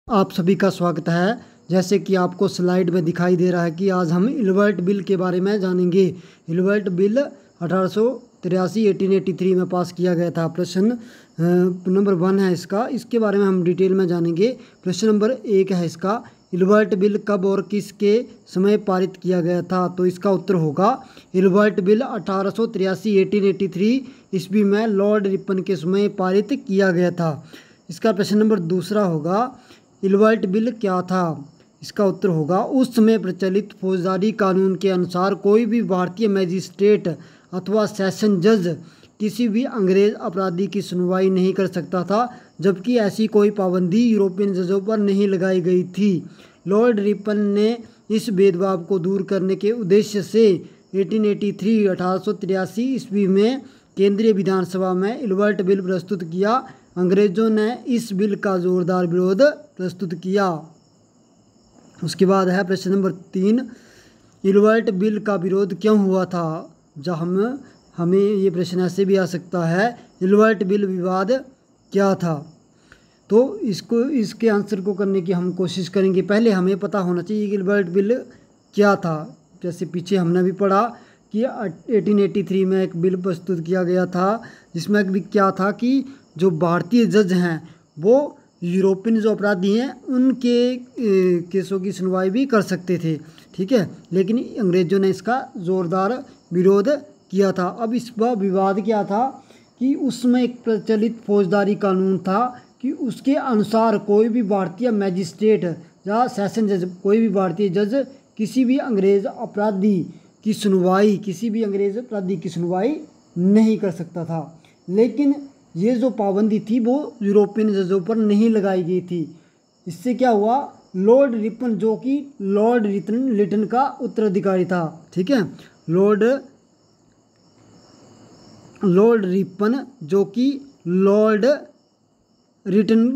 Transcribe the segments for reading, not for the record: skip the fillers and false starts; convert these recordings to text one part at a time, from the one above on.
आप सभी का स्वागत है। जैसे कि आपको स्लाइड में दिखाई दे रहा है कि आज हम इल्बर्ट बिल के बारे में जानेंगे। इल्बर्ट बिल 1883 में पास किया गया था। प्रश्न नंबर 1 है इसके बारे में हम डिटेल में जानेंगे। प्रश्न नंबर 1 है इसका, इल्बर्ट बिल कब और किसके समय पारित किया गया था? तो इसका उत्तर होगा इल्बर्ट बिल 1883 ईस्वी में लॉर्ड रिपन के समय पारित किया गया था। इसका प्रश्न नंबर 2 होगा, इल्बर्ट बिल क्या था? इसका उत्तर होगा उस समय प्रचलित फौजदारी कानून के अनुसार कोई भी भारतीय मैजिस्ट्रेट अथवा सेशन जज किसी भी अंग्रेज अपराधी की सुनवाई नहीं कर सकता था, जबकि ऐसी कोई पाबंदी यूरोपियन जजों पर नहीं लगाई गई थी। लॉर्ड रिपन ने इस भेदभाव को दूर करने के उद्देश्य से 1883 ईस्वी में केंद्रीय विधानसभा में इल्बर्ट बिल प्रस्तुत किया। अंग्रेजों ने इस बिल का जोरदार विरोध प्रस्तुत किया। उसके बाद है प्रश्न नंबर 3, इल्बर्ट बिल का विरोध क्यों हुआ था? जहाँ हमें ये प्रश्न ऐसे भी आ सकता है, इल्बर्ट बिल विवाद क्या था? तो इसके आंसर को करने की हम कोशिश करेंगे। पहले हमें पता होना चाहिए कि इल्बर्ट बिल क्या था। जैसे पीछे हमने भी पढ़ा कि 1883 में एक बिल प्रस्तुत किया गया था, जिसमें भी क्या था कि जो भारतीय जज हैं वो यूरोपियन जो अपराधी हैं उनके केसों की सुनवाई भी कर सकते थे, ठीक है। लेकिन अंग्रेज़ों ने इसका ज़ोरदार विरोध किया था। अब इसका विवाद क्या था कि उसमें एक प्रचलित फौजदारी कानून था कि उसके अनुसार कोई भी भारतीय मैजिस्ट्रेट या सेशन जज, कोई भी भारतीय जज किसी भी अंग्रेज़ अपराधी की सुनवाई नहीं कर सकता था। लेकिन ये जो पाबंदी थी वो यूरोपियन जजों पर नहीं लगाई गई थी। इससे क्या हुआ, लॉर्ड रिपन जो कि लॉर्ड लिटन का उत्तराधिकारी था, ठीक है, लॉर्ड रिपन जो कि लॉर्ड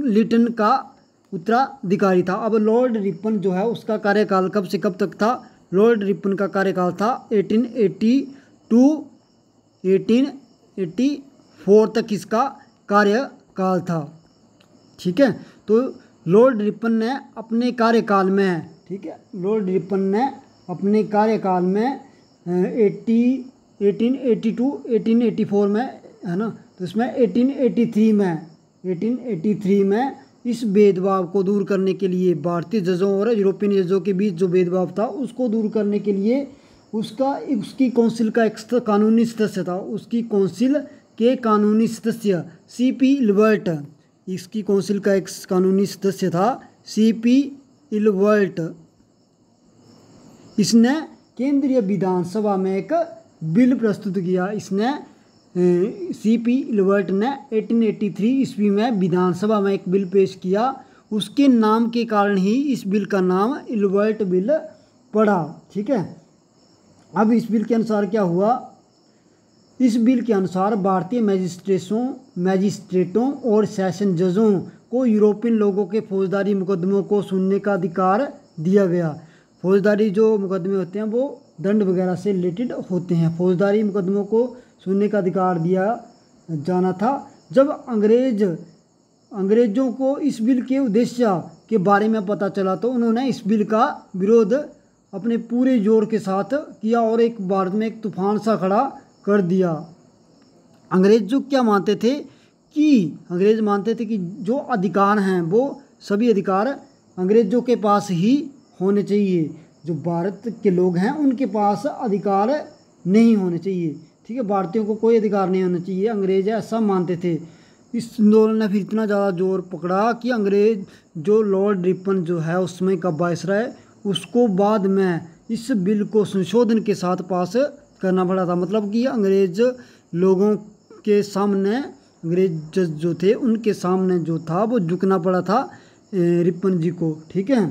लिटन का उत्तराधिकारी था। अब लॉर्ड रिपन जो है उसका कार्यकाल कब से कब तक था? लॉर्ड रिपन का कार्यकाल था 1884 तक इसका कार्यकाल था, ठीक है। तो लॉर्ड रिपन ने अपने कार्यकाल में, ठीक है, लॉर्ड रिपन ने अपने कार्यकाल में 1884 में, है ना, तो इसमें 1883 में इस भेदभाव को दूर करने के लिए, भारतीय जजों और यूरोपियन जजों के बीच जो भेदभाव था उसको दूर करने के लिए उसकी काउंसिल का एक कानूनी सदस्य था। उसकी काउंसिल के कानूनी सदस्य सीपी इल्बर्ट, इसकी काउंसिल का एक कानूनी सदस्य था सीपी इल्बर्ट। इसने केंद्रीय विधानसभा में एक बिल प्रस्तुत किया। सीपी इल्बर्ट ने 1883 ईस्वी में विधानसभा में एक बिल पेश किया। उसके नाम के कारण ही इस बिल का नाम इल्बर्ट बिल पड़ा, ठीक है। अब इस बिल के अनुसार क्या हुआ? इस बिल के अनुसार भारतीय मैजिस्ट्रेटों और सेशन जजों को यूरोपियन लोगों के फौजदारी मुकदमों को सुनने का अधिकार दिया गया। फौजदारी जो मुकदमे होते हैं वो दंड वगैरह से रिलेटेड होते हैं। फौजदारी मुकदमों को सुनने का अधिकार दिया जाना था। जब अंग्रेजों को इस बिल के उद्देश्य के बारे में पता चला तो उन्होंने इस बिल का विरोध अपने पूरे जोर के साथ किया और एक भारत में एक तूफान सा खड़ा कर दिया। अंग्रेज मानते थे कि जो अधिकार हैं वो सभी अधिकार अंग्रेजों के पास ही होने चाहिए। जो भारत के लोग हैं उनके पास अधिकार नहीं होने चाहिए, ठीक है, भारतीयों को कोई अधिकार नहीं होना चाहिए। अंग्रेज ऐसा मानते थे। इस आंदोलन ने फिर इतना ज़्यादा जोर पकड़ा कि अंग्रेज जो लॉर्ड रिपन जो है उस समय का वायसराय, उसको बाद में इस बिल को संशोधन के साथ पास करना पड़ा था। मतलब कि अंग्रेज लोगों के सामने, अंग्रेज जज जो थे उनके सामने जो था वो झुकना पड़ा था रिपन जी को, ठीक है।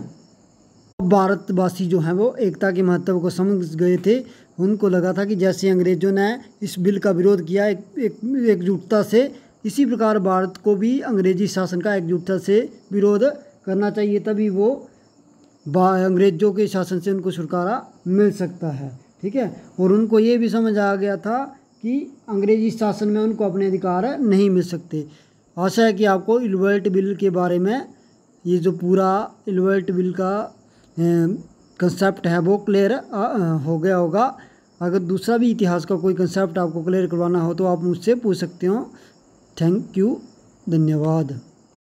भारतवासी जो हैं वो एकता के महत्व को समझ गए थे। उनको लगा था कि जैसे अंग्रेजों ने इस बिल का विरोध किया एकजुटता से, इसी प्रकार भारत को भी अंग्रेजी शासन का एकजुटता से विरोध करना चाहिए, तभी वो अंग्रेजों के शासन से उनको छुटकारा मिल सकता है, ठीक है। और उनको ये भी समझ आ गया था कि अंग्रेजी शासन में उनको अपने अधिकार नहीं मिल सकते। आशा है कि आपको इल्बर्ट बिल के बारे में ये जो पूरा इल्वर्ट बिल का कंसेप्ट है वो क्लियर हो गया होगा। अगर दूसरा भी इतिहास का कोई कंसेप्ट आपको क्लियर करवाना हो तो आप मुझसे पूछ सकते हो। थैंक यू, धन्यवाद।